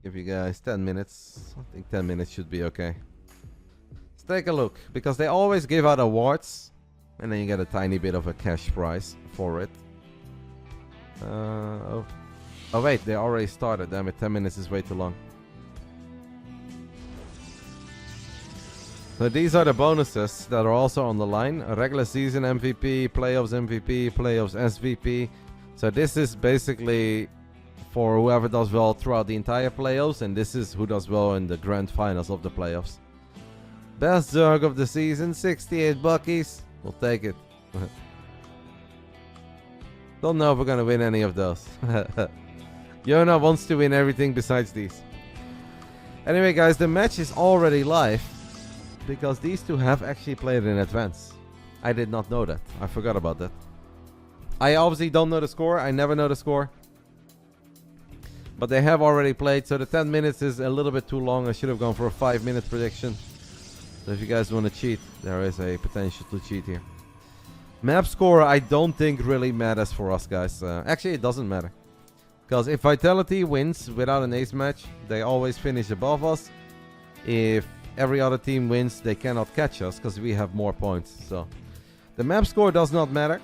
Give you guys 10 minutes. I think 10 minutes should be okay. Let's take a look, because they always give out awards, and then you get a tiny bit of a cash prize for it. Oh wait, they already started. Damn it, 10 minutes is way too long. So these are the bonuses that are also on the line. A regular season MVP, playoffs MVP, playoffs SVP. So this is basically for whoever does well throughout the entire playoffs, and this is who does well in the grand finals of the playoffs. Best Zerg of the season, 68 buckies. We'll take it. Don't know if we're gonna win any of those. Yona wants to win everything besides these. Anyway, guys, the match is already live because these two have actually played in advance. I did not know that. I forgot about that. I obviously don't know the score. I never know the score. But they have already played, so the 10 minutes is a little bit too long. I should have gone for a 5-minute prediction. So if you guys want to cheat, there is a potential to cheat here. Map score, I don't think really matters for us, guys. Actually, it doesn't matter. Because if Vitality wins without an ace match, they always finish above us. If every other team wins, they cannot catch us because we have more points. So the map score does not matter.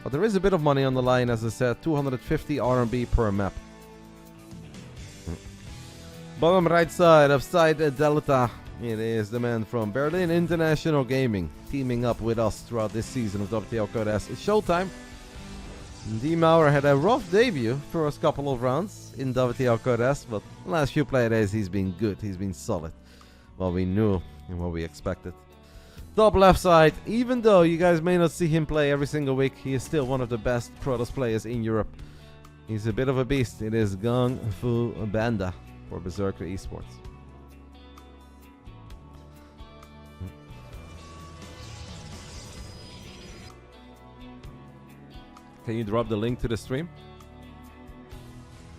But there is a bit of money on the line, as I said. 250 RMB per map. Bottom right side of side Delta. It is the man from Berlin International Gaming, teaming up with us throughout this season of WTL Code S. It's ShoWTimE. D-Mauer had a rough debut first couple of rounds in WTL Code S, but the last few play days he's been good, he's been solid. What we knew and what we expected. Top left side, even though you guys may not see him play every single week, he is still one of the best Protoss players in Europe. He's a bit of a beast. It is GunGFuBanDa for Berserker eSports. Can you drop the link to the stream?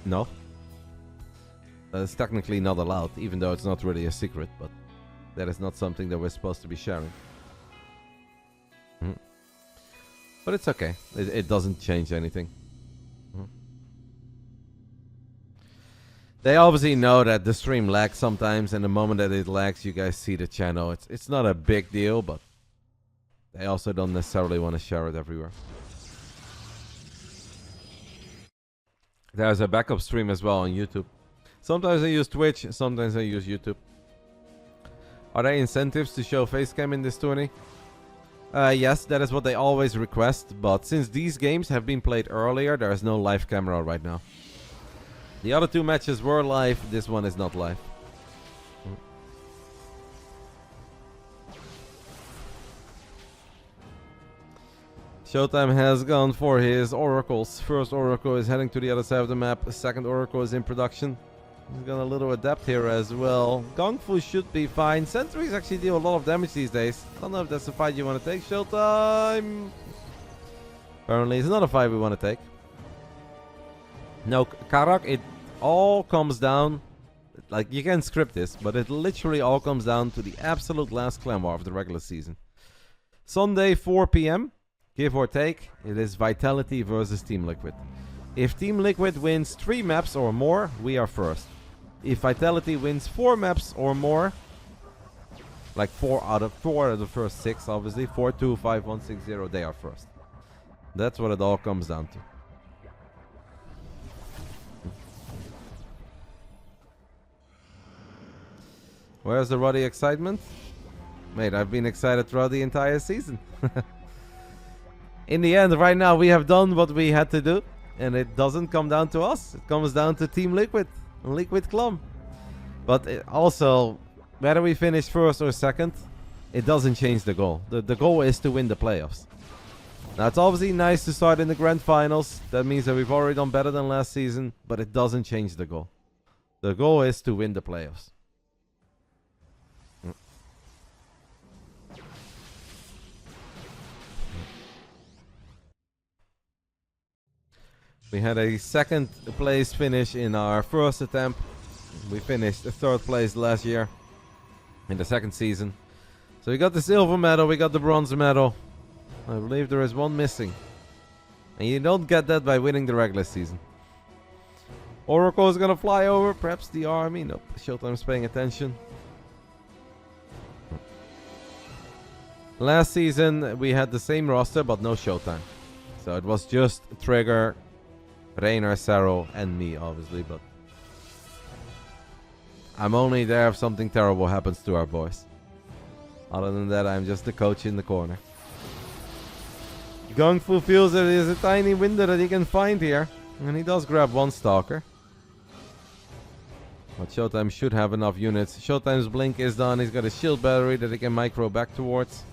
No. It's technically not allowed, even though it's not really a secret, but that is not something that we're supposed to be sharing. But it's okay. It doesn't change anything. They obviously know that the stream lags sometimes, and the moment that it lags, you guys see the channel. It's not a big deal, but they also don't necessarily want to share it everywhere. There's a backup stream as well on YouTube. Sometimes I use Twitch, sometimes I use YouTube. Are there incentives to show facecam in this tourney? Yes, that is what they always request, but since these games have been played earlier, there is no live camera right now. The other two matches were live, this one is not live. ShoWTimE has gone for his oracles. First oracle is heading to the other side of the map. The second oracle is in production. He's got a little adept here as well. GungFu should be fine. Sentries actually deal a lot of damage these days. I don't know if that's a fight you want to take, ShoWTimE. Apparently it's not a fight we want to take. No, Karak, it all comes down... Like, you can script this, but it literally all comes down to the absolute last clan war of the regular season. Sunday, 4 p.m. Give or take, it is Vitality versus Team Liquid. If Team Liquid wins 3 maps or more, we are first. If Vitality wins 4 maps or more, like 4 out of the first 6, obviously, 4, 2, 5, 1, 6, 0, they are first. That's what it all comes down to. Where's the Roddy excitement? Mate, I've been excited throughout the entire season. In the end, right now, we have done what we had to do. And it doesn't come down to us. It comes down to Team Liquid. And Liquid Club. But also, whether we finish first or second, it doesn't change the goal. The goal is to win the playoffs. Now, it's obviously nice to start in the grand finals. That means that we've already done better than last season. But it doesn't change the goal. The goal is to win the playoffs. We had a second place finish in our first attempt. We finished third place last year in the second season. So we got the silver medal, we got the bronze medal. I believe there is one missing. And you don't get that by winning the regular season. Oracle is gonna fly over. Perhaps the army. Nope. ShoWTimE's paying attention. Last season we had the same roster but no ShoWTimE. So it was just Trigger, Reynor, Serral, and me, obviously, but I'm only there if something terrible happens to our boys. Other than that, I'm just the coach in the corner. GungFu feels that there's a tiny window that he can find here, and he does grab one Stalker. But ShoWTimE should have enough units. ShoWTimE's blink is done. He's got a shield battery that he can micro back towards.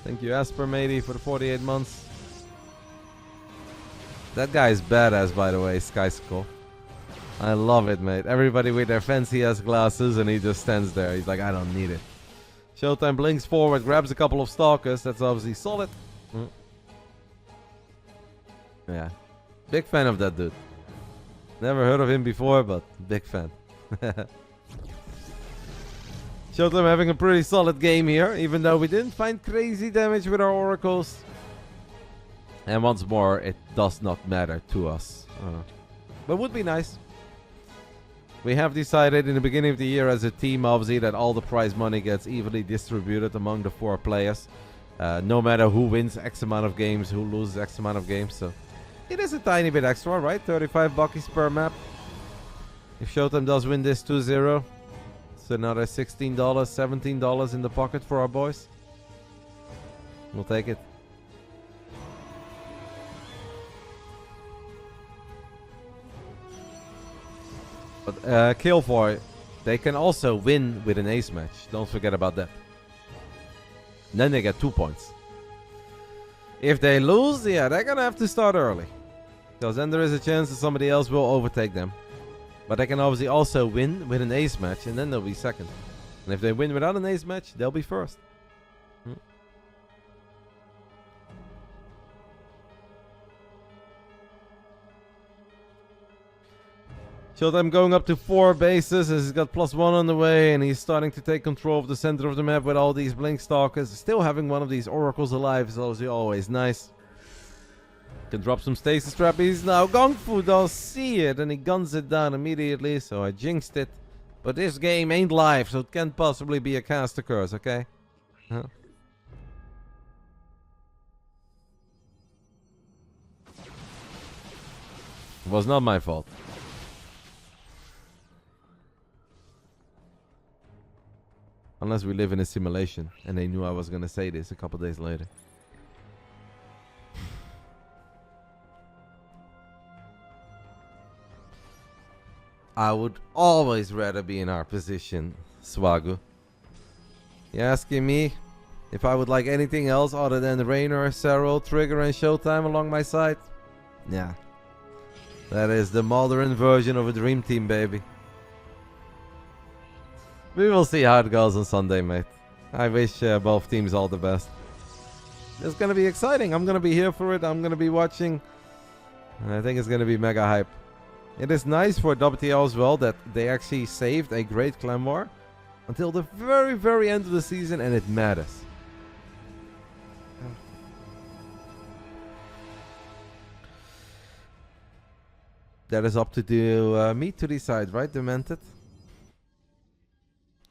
Thank you, Asper matey, for the 48 months. That guy is badass, by the way, Skyskull. I love it, mate. Everybody with their fancy ass glasses, and he just stands there. He's like, I don't need it. ShoWTimE blinks forward, grabs a couple of Stalkers. That's obviously solid. Yeah. Big fan of that dude. Never heard of him before, but big fan. ShoWTimE having a pretty solid game here, even though we didn't find crazy damage with our oracles. And once more, it does not matter to us. But would be nice. We have decided in the beginning of the year as a team, obviously, that all the prize money gets evenly distributed among the 4 players. No matter who wins X amount of games, who loses X amount of games. So it is a tiny bit extra, right? 35 buckies per map. If ShoWTimE does win this 2-0, it's another $16, $17 in the pocket for our boys. We'll take it. But Killfoy, they can also win with an ace match. Don't forget about that. And then they get 2 points. If they lose, yeah, they're gonna have to start early. Because then there is a chance that somebody else will overtake them. But they can obviously also win with an ace match, and then they'll be second. And if they win without an ace match, they'll be first. ShoWTimE going up to 4 bases as he's got +1 on the way, and he's starting to take control of the center of the map with all these blink stalkers. Still having one of these oracles alive is obviously always nice. Can drop some stasis trappies. Now GungFu does see it and he guns it down immediately, so I jinxed it. But this game ain't live, so it can't possibly be a caster curse, okay? Huh? It was not my fault. Unless we live in a simulation and they knew I was gonna say this a couple days later. I would always rather be in our position, Swagu. You asking me if I would like anything else other than Reynor, Serral, Trigger, and ShoWTimE along my side? Yeah. That is the modern version of a dream team, baby. We will see how it goes on Sunday, mate. I wish both teams all the best. It's gonna be exciting. I'm gonna be here for it. I'm gonna be watching. I think it's gonna be mega hype. It is nice for WTL as well that they actually saved a great clan war until the very, very end of the season, and it matters. That is up to me to decide, right, Demented?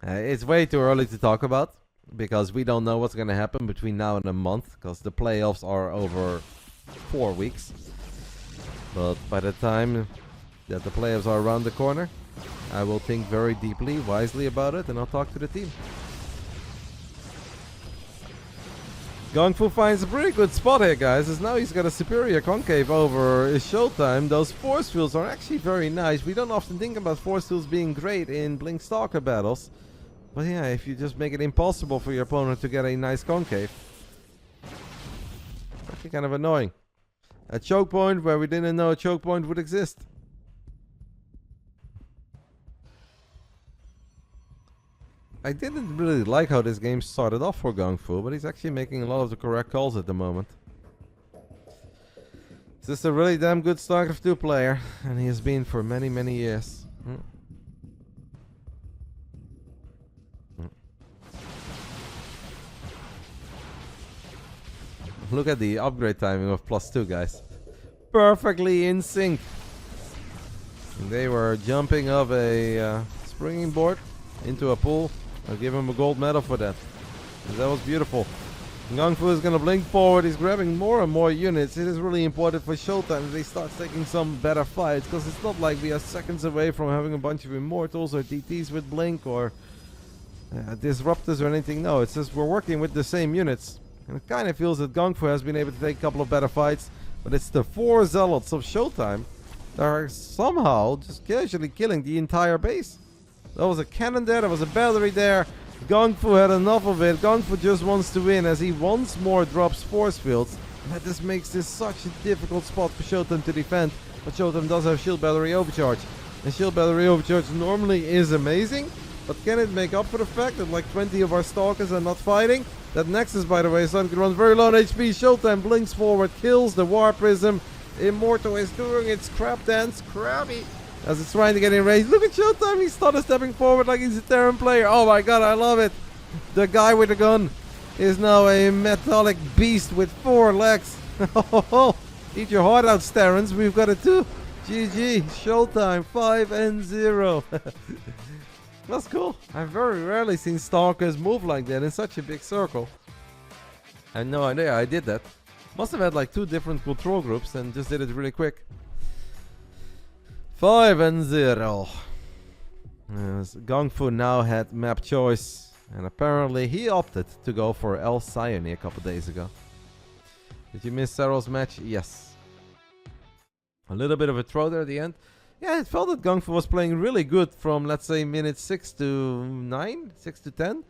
It's way too early to talk about because we don't know what's going to happen between now and a month because the playoffs are over 4 weeks. But by the time that the playoffs are around the corner, I will think very deeply, wisely about it, and I'll talk to the team. GungFu finds a pretty good spot here, guys, as now he's got a superior concave over ShoWTimE. Those force fields are actually very nice. We don't often think about force fields being great in Blink Stalker battles. But yeah, if you just make it impossible for your opponent to get a nice concave, it's actually kind of annoying. A choke point where we didn't know a choke point would exist. I didn't really like how this game started off for GungFu, but he's actually making a lot of the correct calls at the moment. This is a really damn good Starcraft 2 player, and he has been for many, many years. Look at the upgrade timing of +2, guys. perfectly in sync. And they were jumping off a springing board into a pool. I'll give him a gold medal for that. That was beautiful. GunGFu is going to blink forward. He's grabbing more and more units. It is really important for ShoWTimE that they start taking some better fights, because it's not like we are seconds away from having a bunch of Immortals or DTs with blink or Disruptors or anything. No, it's just we're working with the same units. And it kind of feels that GunGFu has been able to take a couple of better fights, but it's the 4 Zealots of ShoWTimE that are somehow just casually killing the entire base. There was a cannon there, there was a battery there. GunGFu had enough of it. GunGFu just wants to win as he once more drops force fields. And that just makes this such a difficult spot for ShoWTimE to defend. But ShoWTimE does have shield battery overcharge. And shield battery overcharge normally is amazing. But can it make up for the fact that like 20 of our Stalkers are not fighting? That Nexus, by the way, is starting to run very low on HP. ShoWTimE blinks forward, kills the War Prism. Immortal is doing its crab dance. Crabby. As it's trying to get in range. Look at ShoWTimE. He's started stepping forward like he's a Terran player. Oh my god, I love it. The guy with the gun is now a metallic beast with 4 legs. Eat your heart out, Terrans. We've got it too. GG. ShoWTimE 5-0. That's cool. I've very rarely seen Stalkers move like that in such a big circle. I had no idea I did that. Must have had like 2 different control groups and just did it really quick. 5-0. GunGFu now had map choice, and apparently he opted to go for Alcyone a couple days ago. Did you miss Serral's match? Yes. A little bit of a throw there at the end. Yeah, it felt that GunGFu was playing really good from, let's say, minute 6 to 9, 6 to 10.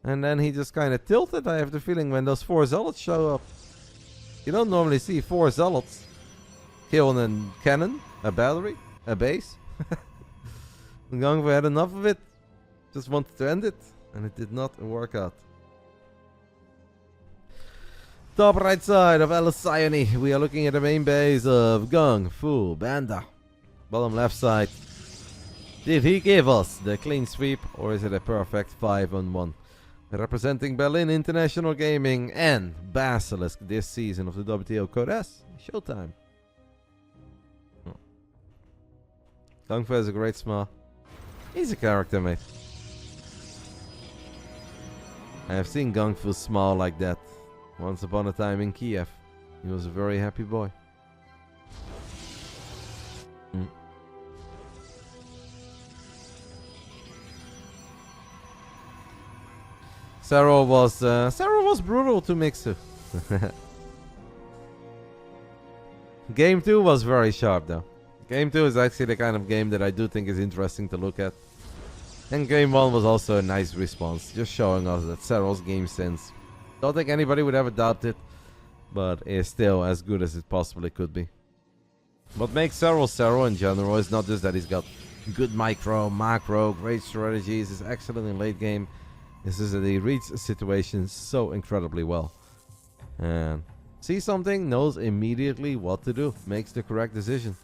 And then he just kind of tilted, I have the feeling, when those 4 Zealots show up. You don't normally see 4 Zealots killing a cannon, a battery, a base. GunGFu had enough of it. Just wanted to end it. And it did not work out. Top right side of Alcyone. We are looking at the main base of GunGFuBanDa. Bottom left side. Did he give us the clean sweep, or is it a perfect 5-on-1? Representing Berlin International Gaming and BASILISK this season of the WTL Code S. ShoWTimE. GunGFu has a great smile. He's a character, mate. I have seen GunGFu smile like that once upon a time in Kiev. He was a very happy boy. Serral was brutal to Mixu. Game 2 was very sharp though. Game 2 is actually the kind of game that I do think is interesting to look at. And Game 1 was also a nice response, just showing us that Serral's game sense, don't think anybody would ever doubt it, but is still as good as it possibly could be. What makes Serral in general is not just that he's got good micro, macro, great strategies, is excellent in late game. This is that he reads situations so incredibly well. And sees something, knows immediately what to do, makes the correct decision.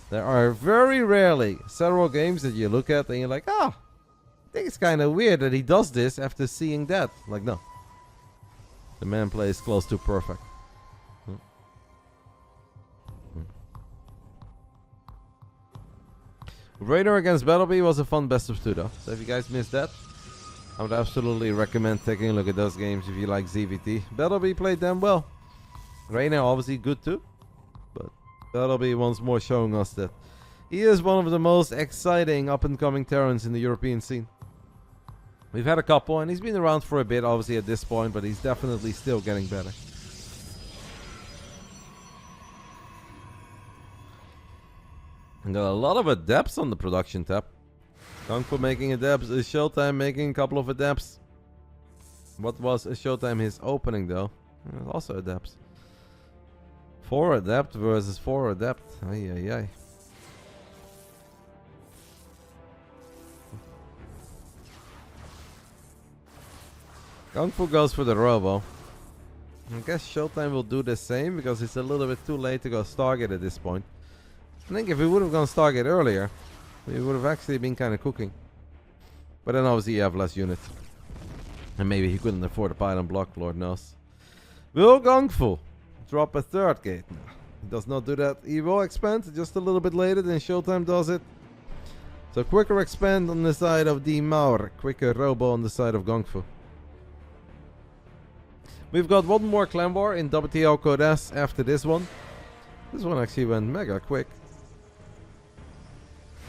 There are very rarely Serral games that you look at and you're like, I think it's kind of weird that he does this after seeing that. Like, no. The man plays close to perfect. Reynor against Battlebee was a fun best of 2 though. So if you guys missed that, I would absolutely recommend taking a look at those games if you like ZVT. Battlebee played them well. Reynor obviously good too. But Battlebee once more showing us that he is one of the most exciting up-and-coming Terrans in the European scene. We've had a couple and he's been around for a bit obviously at this point, but he's definitely still getting better. And got a lot of adepts on the production tab. GunGFu making adepts, ShoWTimE making a couple of adepts. What was ShoWTimE his opening though? Also adepts. 4 adept versus 4 adept. Ay ay ay. GunGFu goes for the robo. I guess ShoWTimE will do the same because it's a little bit too late to go Stargate at this point. I think if we would have gone Stargate earlier, we would have actually been kind of cooking. But then obviously you have less units. And maybe he couldn't afford a pylon block, Lord knows. Will GunGFu drop a 3rd gate now? He does not do that. He will expand just a little bit later than ShoWTimE does it. So quicker expand on the side of the Maur, quicker robo on the side of GungFu. We've got one more clan war in WTL Code S after this one. This one actually went mega quick.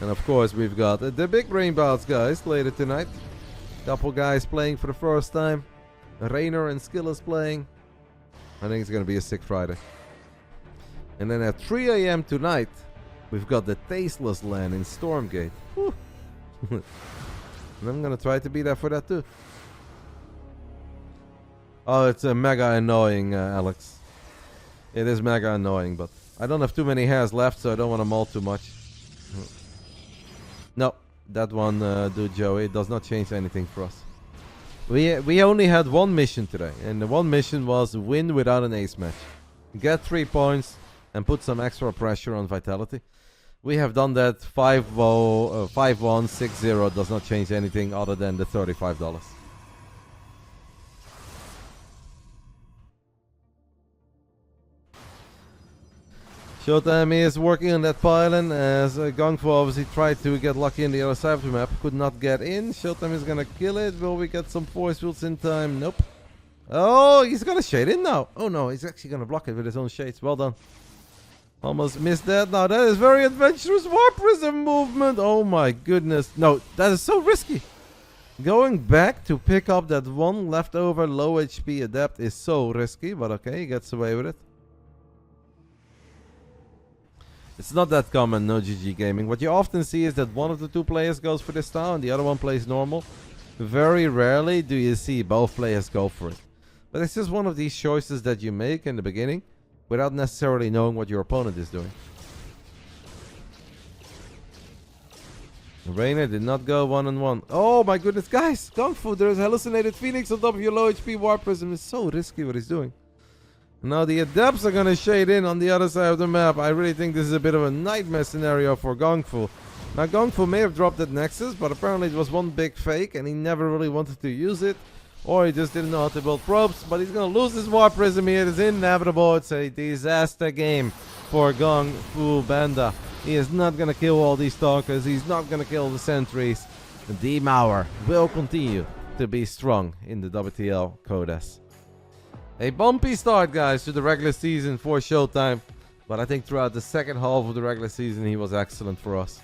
And of course we've got the big rainbows guys later tonight. Couple guys playing for the first time. Reynor and Skill is playing. I think it's going to be a sick Friday. And then at 3 AM tonight, we've got the Tasteless LAN in Stormgate. And I'm going to try to be there for that too. Oh, it's mega annoying, Alex. It is mega annoying, but I don't have too many hairs left, so I don't want to mold too much. No, that one, dude, Joey, it does not change anything for us. We only had one mission today, and the one mission was win without an ace match. Get 3 points and put some extra pressure on Vitality. We have done that 5-1, 6-0, does not change anything other than the $35. ShoWTimE is working on that pylon as GungFu obviously tried to get lucky in the other side of the map. Could not get in. ShoWTimE is gonna kill it. Will we get some force fields in time? Nope. Oh, he's gonna shade in now. Oh no, he's actually gonna block it with his own shades. Well done. Almost missed that. Now that is very adventurous Warp Prism movement. Oh my goodness. No, that is so risky. Going back to pick up that one leftover low HP adept is so risky, but okay, he gets away with it. It's not that common, no GG gaming. What you often see is that one of the two players goes for this style and the other one plays normal. Very rarely do you see both players go for it. But it's just one of these choices that you make in the beginning without necessarily knowing what your opponent is doing. Reynor did not go 1-on-1. Oh my goodness, guys! GungFu, there is hallucinated Phoenix on top of your low HP Warp Prism. It's so risky what he's doing. Now the adepts are gonna shade in on the other side of the map. I really think this is a bit of a nightmare scenario for GungFu. Now GungFu may have dropped that Nexus, but apparently it was one big fake and he never really wanted to use it. Or he just didn't know how to build probes, but he's gonna lose his Warp Prism here. It is inevitable. It's a disaster game for GungFuBanDa. He is not gonna kill all these stalkers. He's not gonna kill the sentries. The Mauer will continue to be strong in the WTL Code S. A bumpy start, guys, to the regular season for ShoWTimE. But I think throughout the second half of the regular season, he was excellent for us.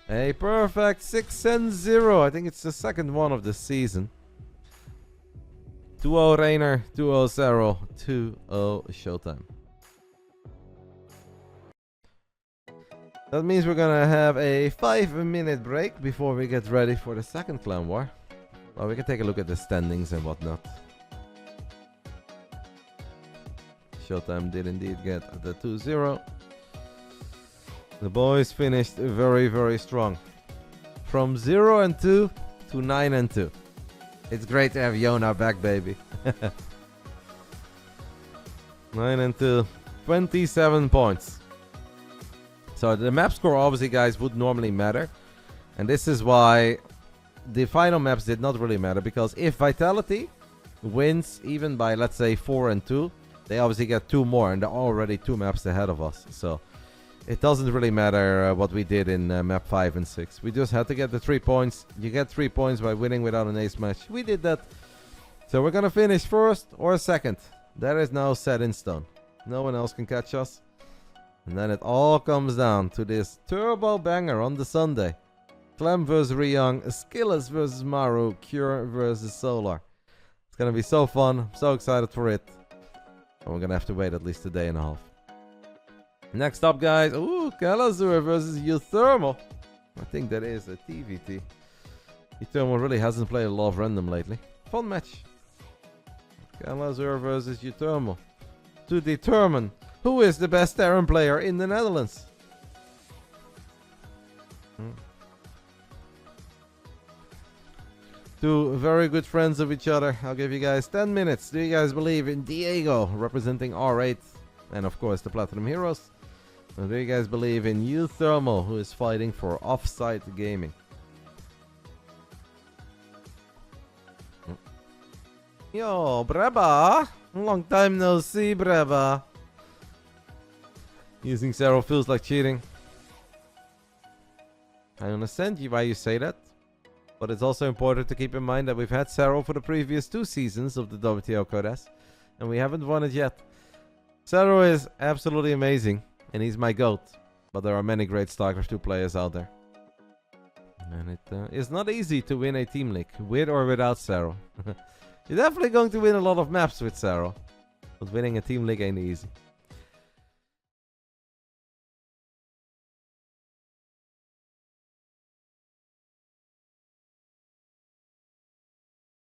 A perfect 6-0. I think it's the second one of the season. 2-0 Reynor, 2-0 Serral, 2-0 ShoWTimE. That means we're gonna have a 5-minute break before we get ready for the second clan war. Well, we can take a look at the standings and whatnot. ShoWTimE did indeed get the 2-0. The boys finished very, very strong. From 0-2 to 9-2. It's great to have Yona back, baby. 9-2. 27 points. So the map score obviously, guys, would normally matter. And this is why the final maps did not really matter. Because if Vitality wins even by, let's say, 4-2, they obviously get 2 more. And they're already 2 maps ahead of us. So it doesn't really matter what we did in map 5 and 6. We just had to get the 3 points. You get 3 points by winning without an ace match. We did that. So we're going to finish first or second. That is now set in stone. No one else can catch us. And then it all comes down to this turbo banger on the Sunday. Clem versus Ryung, Skillless versus Maru, Cure versus Solar. It's going to be so fun. I'm so excited for it. And we're going to have to wait at least a day and a half. Next up, guys. Ooh, Kalazur versus Euthermal. I think that is a TVT. Euthermal really hasn't played a lot of random lately. Fun match. Kalazur versus Euthermal. To determine who is the best Terran player in the Netherlands. Two very good friends of each other. I'll give you guys 10 minutes. Do you guys believe in Diego representing R8 and of course the Platinum Heroes? Or do you guys believe in Euthermal, who is fighting for Offsite Gaming? Yo, Breba! Long time no see, Breba. Using Serral feels like cheating. I understand why you say that. But it's also important to keep in mind that we've had Serral for the previous 2 seasons of the WTL Codes. And we haven't won it yet. Serral is absolutely amazing. And he's my GOAT. But there are many great Starcraft 2 players out there. And it is not easy to win a team league. With or without Serral. You're definitely going to win a lot of maps with Serral. But winning a team league ain't easy.